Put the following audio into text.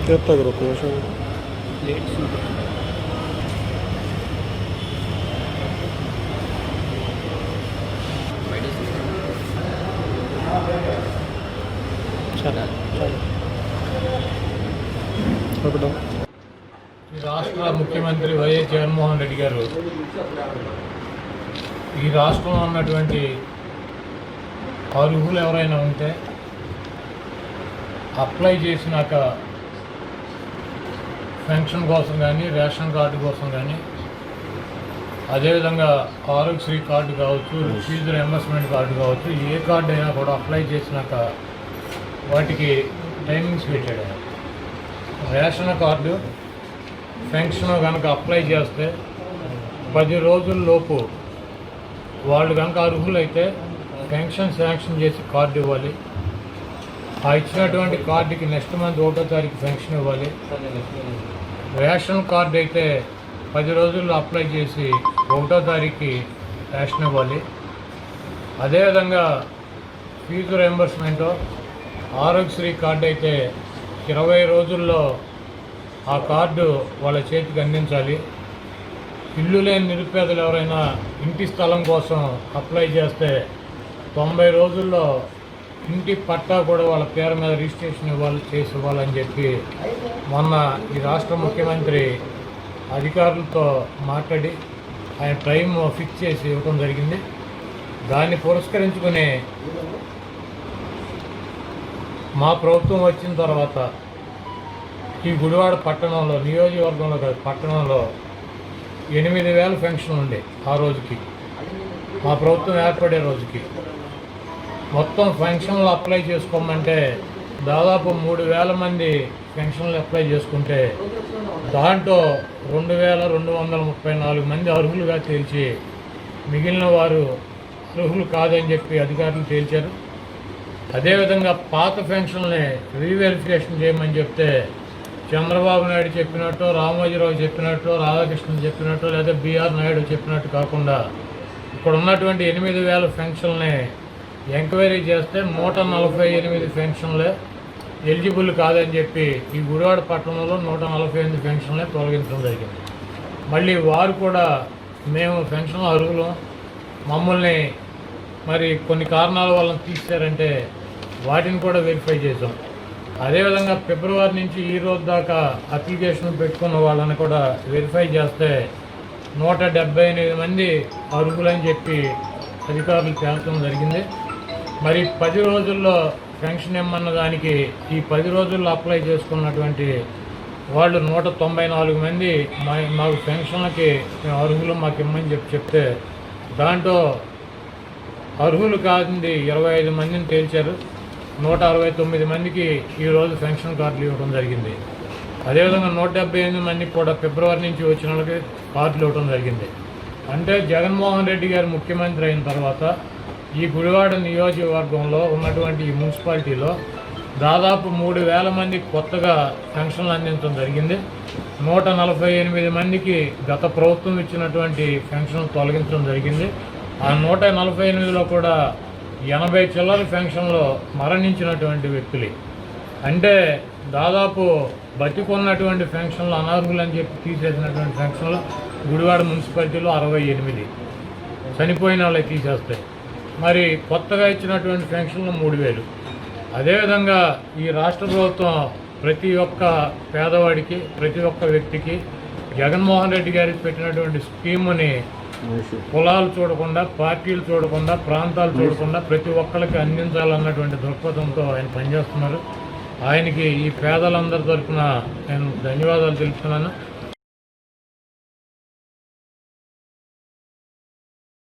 చెప్తా ఒక నిమిషం. రాష్ట్ర ముఖ్యమంత్రి వైఎస్ జగన్మోహన్ రెడ్డి గారు ఈ రాష్ట్రంలో ఉన్నటువంటి అర్హులు ఎవరైనా ఉంటే అప్లై చేసినాక పెన్షన్ కోసం కానీ రేషన్ కార్డు కోసం కానీ అదేవిధంగా ఆరోగ్యశ్రీ కార్డు కావచ్చు, ఫీజు రియంబర్స్మెంట్ కార్డు కావచ్చు, ఏ కార్డు అయినా కూడా అప్లై చేసినాక వాటికి టైమింగ్స్ పెట్టాడు. రేషన్ కార్డు పెన్షన్ కనుక అప్లై చేస్తే 10 రోజుల్లోపు వాళ్ళు కనుక అర్హులైతే పెన్షన్ శాంక్షన్ చేసి కార్డు ఇవ్వాలి. ఆ ఇచ్చినటువంటి కార్డుకి నెక్స్ట్ మంత్ 1వ తారీఖు పెన్షన్ ఇవ్వాలి. రేషన్ కార్డు అయితే 10 రోజుల్లో అప్లై చేసి 1వ తారీఖుకి రేషన్ ఇవ్వాలి. అదేవిధంగా ఫీజు రియంబర్స్మెంటు ఆరోగ్యశ్రీ కార్డు అయితే 20 రోజుల్లో ఆ కార్డు వాళ్ళ చేతికి అందించాలి. ఇల్లు లేని నిరుపేదలు ఎవరైనా ఇంటి స్థలం కోసం అప్లై చేస్తే 90 రోజుల్లో ఇంటి పట్టా కూడా వాళ్ళ పేరు మీద రిజిస్ట్రేషన్ చేసి ఇవ్వాలని చెప్పి మొన్న ఈ రాష్ట్ర ముఖ్యమంత్రి అధికారులతో మాట్లాడి ఆయన టైం ఫిక్స్ చేసి ఇవ్వడం జరిగింది. దాన్ని పురస్కరించుకుని మా ప్రభుత్వం వచ్చిన తర్వాత ఈ గుడివాడ పట్టణంలో, నియోజకవర్గంలో కాదు పట్టణంలో 8,000 పెన్షన్ ఉండే ఆ రోజుకి, మా ప్రభుత్వం ఏర్పడే రోజుకి. మొత్తం పెన్షన్లు అప్లై చేసుకోమంటే దాదాపు 3,000 మంది పెన్షన్లు అప్లై చేసుకుంటే దాంట్లో 2,234 మంది అర్హులుగా తేల్చి మిగిలిన వారు అర్హులు కాదని చెప్పి అధికారులు తేల్చారు. అదేవిధంగా పాత పెన్షన్లని రీవెరిఫికేషన్ చేయమని చెప్తే చంద్రబాబు నాయుడు చెప్పినట్టు, రామోజీరావు చెప్పినట్టు, రాధాకృష్ణన్ చెప్పినట్టు, లేదా బిఆర్ నాయుడు చెప్పినట్టు కాకుండా ఇక్కడ ఉన్నటువంటి 8,000 పెన్షన్ని ఎంక్వైరీ చేస్తే 148 పెన్షన్లే ఎలిజిబుల్ కాదని చెప్పి ఈ గుడివాడ పట్టణంలో 148 పెన్షన్లే తొలగించడం జరిగింది. మళ్ళీ వారు కూడా మేము పెన్షన్ అర్హులు, మమ్మల్ని మరి కొన్ని కారణాల వల్ల తీశారంటే వాటిని కూడా వెరిఫై చేసాం. అదేవిధంగా ఫిబ్రవరి నుంచి ఈ రోజు దాకా అప్లికేషన్ పెట్టుకున్న వాళ్ళని కూడా వెరిఫై చేస్తే 178 మంది అర్హులని చెప్పి అధికారులు తేల్చడం జరిగింది. మరి 10 రోజుల్లో పెన్షన్ ఇమ్మన్న దానికి ఈ 10 రోజుల్లో అప్లై చేసుకున్నటువంటి వాళ్ళు 194 మంది మాకు పెన్షన్లకి మేము అర్హులు మాకు ఇమ్మని చెప్తే దాంట్లో అర్హులు కాదండి 25 మందిని తేల్చారు. 169 మందికి ఈరోజు పెన్షన్ కార్డులు ఇవ్వడం జరిగింది. అదేవిధంగా 178 మందికి కూడా ఫిబ్రవరి నుంచి వచ్చిన వాళ్ళకి కార్డులు ఇవ్వడం జరిగింది. అంటే జగన్మోహన్ రెడ్డి గారు ముఖ్యమంత్రి అయిన తర్వాత ఈ గుడివాడ నియోజకవర్గంలో ఉన్నటువంటి ఈ మున్సిపాలిటీలో దాదాపు 3,000 మందికి కొత్తగా పెన్షన్లు అందించడం జరిగింది. 148 మందికి గత ప్రభుత్వం ఇచ్చినటువంటి పెన్షన్లు తొలగించడం జరిగింది. ఆ 148లో కూడా 80 చిల్లర పెన్షన్లో మరణించినటువంటి వ్యక్తులు. అంటే దాదాపు బతికున్నటువంటి పెన్షన్లు అనర్హులు అని చెప్పి తీసేసినటువంటి పెన్షన్లు గుడివాడ మున్సిపాలిటీలో 68 చనిపోయిన వాళ్ళకి తీసేస్తాయి. మరి కొత్తగా ఇచ్చినటువంటి పెన్షన్లు 3,000. అదేవిధంగా ఈ రాష్ట్ర ప్రభుత్వం ప్రతి ఒక్క పేదవాడికి, ప్రతి ఒక్క వ్యక్తికి జగన్మోహన్ రెడ్డి గారికి పెట్టినటువంటి స్కీముని కులాలు చూడకుండా, పార్టీలు చూడకుండా, ప్రాంతాలు చూడకుండా ప్రతి ఒక్కరికి అందించాలన్నటువంటి దృక్పథంతో ఆయన పనిచేస్తున్నారు. ఆయనకి ఈ పేదలందరి తరఫున నేను ధన్యవాదాలు తెలుపుతున్నాను.